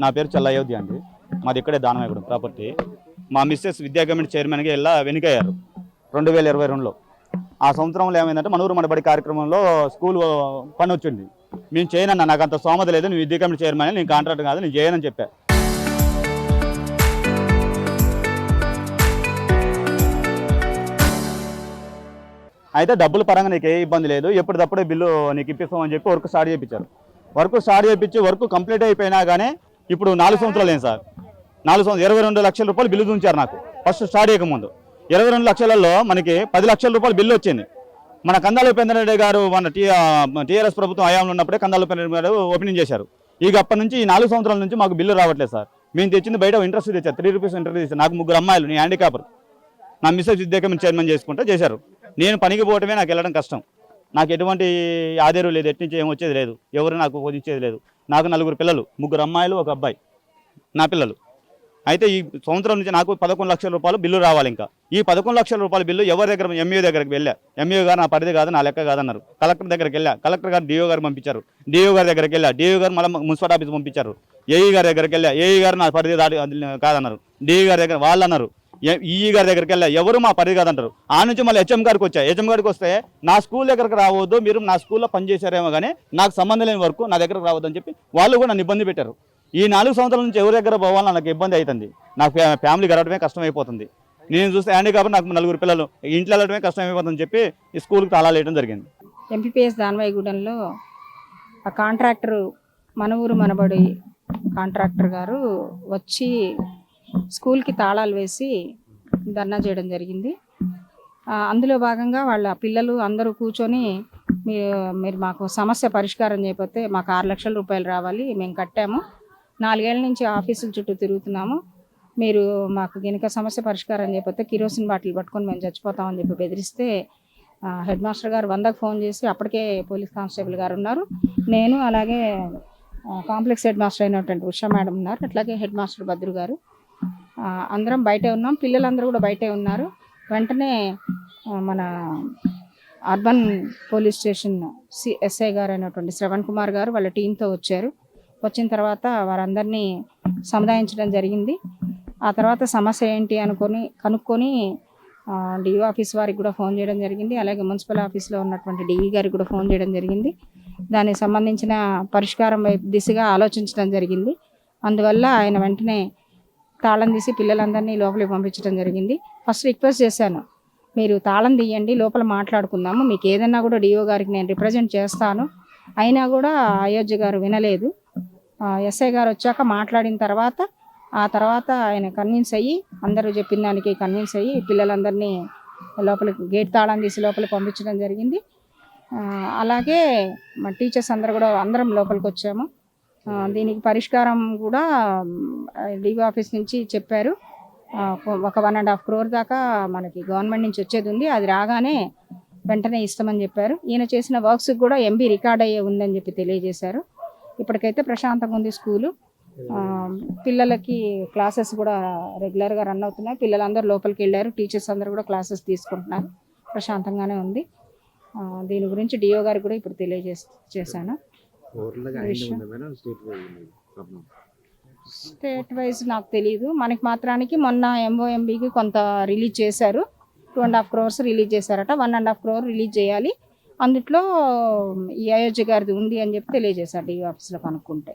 నా పేరు చల్ల అయోధ్య అండి. మాది ఇక్కడే దానమేగూడెం ప్రాపర్టీ. మా మిస్సెస్ విద్యా కమిటీ చైర్మన్గా ఇలా వెనుకయ్యారు 2022లో. ఆ సంవత్సరంలో ఏమైందంటే మనూరు మనబడి కార్యక్రమంలో స్కూల్ పని వచ్చింది. నేను చేయనన్నా, నాకు అంత స్తోమత లేదు, నేను విద్యా కమిటీ చైర్మన్, నేను కాంట్రాక్ట్ కాదు, నేను చేయనని చెప్పా. అయితే డబ్బుల పరంగా నీకు ఏ ఇబ్బంది లేదు, ఎప్పటికప్పుడే బిల్లు నీకు ఇప్పిస్తామని చెప్పి వర్క్ స్టార్ట్ చేయించారు. వర్క్ కంప్లీట్ అయిపోయినా కానీ ఇప్పుడు 4 సంవత్సరాలు ఏం సార్, 4 సంవత్సరాలు 22 లక్షల రూపాయలు బిల్లు ఉంచారు నాకు ఫస్ట్ స్టార్ట్ చేయకముందు. 22 లక్షలలో మనకి 10 లక్షల రూపాయలు బిల్లు వచ్చింది. మన కందాల ఉపేంద్రరెడ్డి గారు మన టీఆర్ఎస్ ప్రభుత్వం హయాంలో ఉన్నప్పుడే కందాల ఉపేంద్రరెడ్డి గారు ఓపెనింగ్ చేశారు. ఇక అప్పటి నుంచి ఈ 4 సంవత్సరాల నుంచి మాకు బిల్లు రావట్లేదు సార్. మేము తెచ్చింది బయట ఇంట్రెస్ట్ తెచ్చారు, 3 రూపీస్ ఇంట్రెస్ట్ తెచ్చారు. నాకు 3 అమ్మాయిలు, నీ హ్యాండిక్యాపర్, నా మిస్సెస్ విద్యా కమిటీ చైర్మన్ చేసుకుంటే చేశారు. నేను పనికి పోవటమే నాకు వెళ్ళడం కష్టం. నాకు ఎటువంటి ఆధారం లేదు, ఎట్నుంచి ఏం వచ్చేది లేదు, ఎవరు నాకు ఇచ్చేది లేదు. నాకు 4 పిల్లలు, 3 అమ్మాయిలు, 1 అబ్బాయి నా పిల్లలు. అయితే ఈ సంవత్సరం నుంచి నాకు 11 లక్షల రూపాయలు బిల్లు రావాలి. ఇంకా ఈ 11 లక్షల రూపాయల బిల్లు ఎవరి దగ్గర, ఎంఈఓ దగ్గరికి వెళ్ళా. ఎంఈఓ గారు నా పరిధి కాదు, నా లెక్క కాదన్నారు. కలెక్టర్ దగ్గరికి వెళ్ళా, కలెక్టర్ గారు డిఓ గారు పంపించారు. డిఓ గారి దగ్గరికి వెళ్ళా, డిఓ గారు మళ్ళీ మున్సిపల్ ఆఫీస్ పంపించారు. ఏఈ గారి దగ్గరికి వెళ్ళా, ఏఈ గారు నా పరిధి కాదన్నారు. డిఈ గారి దగ్గర వాళ్ళు అన్నారు. ఈఈ గారి దగ్గరికి వెళ్ళా, ఎవరు మా పరిధి కాదంటారు. ఆ నుంచి మళ్ళీ హెచ్ఎం గారికి వచ్చా. హెచ్ఎం గారికి వస్తే నా స్కూల్ దగ్గరకు రావద్దు, మీరు నా స్కూల్లో పనిచేశారేమో కానీ నాకు సంబంధం లేని వరకు నా దగ్గరకు రావద్దని చెప్పి వాళ్ళు కూడా నన్ను ఇబ్బంది పెట్టారు. ఈ 4 సంవత్సరాల నుంచి ఎవరి దగ్గర పోవాలని నాకు ఇబ్బంది అవుతుంది. నాకు ఫ్యామిలీ గడవడమే కష్టమైపోతుంది. నేను చూస్తే హ్యాండిక్యాప్, నాకు 4 పిల్లలు, ఇంట్లో వెళ్ళడమే కష్టమైపోతుందని చెప్పి ఈ స్కూల్కి తాళాలు వేయడం జరిగింది. ఎంపీపీఎస్ దానవాయిగూడెంలో ఆ కాంట్రాక్టరు మనూరు మనబడి కాంట్రాక్టర్ గారు వచ్చి స్కూల్కి తాళాలు వేసి ధర్నా చేయడం జరిగింది. అందులో భాగంగా వాళ్ళ పిల్లలు అందరూ కూర్చొని మీరు మాకు సమస్య పరిష్కారం చేయకపోతే మాకు 6 లక్షల రూపాయలు రావాలి, మేము కట్టాము, 4 ఏళ్ల నుంచి ఆఫీసుల చుట్టూ తిరుగుతున్నాము, మీరు మాకు గనుక సమస్య పరిష్కారం చేయకపోతే కిరోసిన్ బాటిల్ పట్టుకొని మేము చచ్చిపోతామని చెప్పి బెదిరిస్తే హెడ్ మాస్టర్ గారు 100కు ఫోన్ చేసి, అప్పటికే పోలీస్ కానిస్టేబుల్ గారు ఉన్నారు, నేను అలాగే కాంప్లెక్స్ హెడ్ మాస్టర్ అయినటువంటి ఉషా మేడం ఉన్నారు, అట్లాగే హెడ్ మాస్టర్ భద్రు గారు, అందరం బయటే ఉన్నాం, పిల్లలందరూ కూడా బయటే ఉన్నారు. వెంటనే మన అర్బన్ పోలీస్ స్టేషన్ ఎస్ఐ గారు అయినటువంటి శ్రవణ్ కుమార్ గారు వాళ్ళ టీంతో వచ్చారు. వచ్చిన తర్వాత వారందరినీ సముదాయించడం జరిగింది. ఆ తర్వాత సమస్య ఏంటి కనుక్కొని డిఓ ఆఫీస్ వారికి కూడా ఫోన్ చేయడం జరిగింది. అలాగే మున్సిపల్ ఆఫీస్లో ఉన్నటువంటి డిఈ గారికి కూడా ఫోన్ చేయడం జరిగింది. దానికి సంబంధించిన పరిష్కారం దిశగా ఆలోచించడం జరిగింది. అందువల్ల ఆయన వెంటనే తాళం తీసి పిల్లలందరినీ లోపలికి పంపించడం జరిగింది. ఫస్ట్ రిక్వెస్ట్ చేశాను, మీరు తాళం తీయండి, లోపల మాట్లాడుకుందాము, మీకు ఏదన్నా కూడా డిఓ గారికి నేను రిప్రజెంట్ చేస్తాను. అయినా కూడా అయోధ్య గారు వినలేదు. ఎస్ఐ గారు వచ్చాక మాట్లాడిన తర్వాత ఆయన కన్విన్స్ అయ్యి, అందరూ చెప్పిన దానికి కన్విన్స్ అయ్యి పిల్లలందరినీ లోపలికి గేట్ తాళం తీసి లోపలికి పంపించడం జరిగింది. అలాగే మా టీచర్స్ అందరం లోపలికి వచ్చాము. దీనికి పరిష్కారం కూడా డిఓ ఆఫీస్ నుంచి చెప్పారు. ఒక 1.5 crore దాకా మనకి గవర్నమెంట్ నుంచి వచ్చేది ఉంది, అది రాగానే వెంటనే ఇస్తామని చెప్పారు. ఈయన చేసిన వర్క్స్ కూడా ఎంబీ రికార్డ్ అయ్యే ఉందని చెప్పి తెలియజేశారు. ఇప్పటికైతే ప్రశాంతంగా ఉంది స్కూలు. పిల్లలకి క్లాసెస్ కూడా రెగ్యులర్గా రన్ అవుతున్నాయి. పిల్లలందరూ లోపలికి వెళ్ళారు, టీచర్స్ అందరూ కూడా క్లాసెస్ తీసుకుంటున్నారు. ప్రశాంతంగానే ఉంది. దీని గురించి డిఓ గారికి కూడా ఇప్పుడు తెలియజేశాను. స్టేట్ వైజ్ నాకు తెలియదు. మనకి మాత్రానికి మొన్న ఎంఓఎంబీకి కొంత రిలీజ్ చేశారు, 2.5 crores రిలీజ్ చేశారట. 1.5 crore రిలీజ్ చేయాలి, అందుట్లో ఈ అయోధ్య గారిది ఉంది అని చెప్పి తెలియజేశారు డిఓ ఆఫీస్లో కనుక్కుంటే.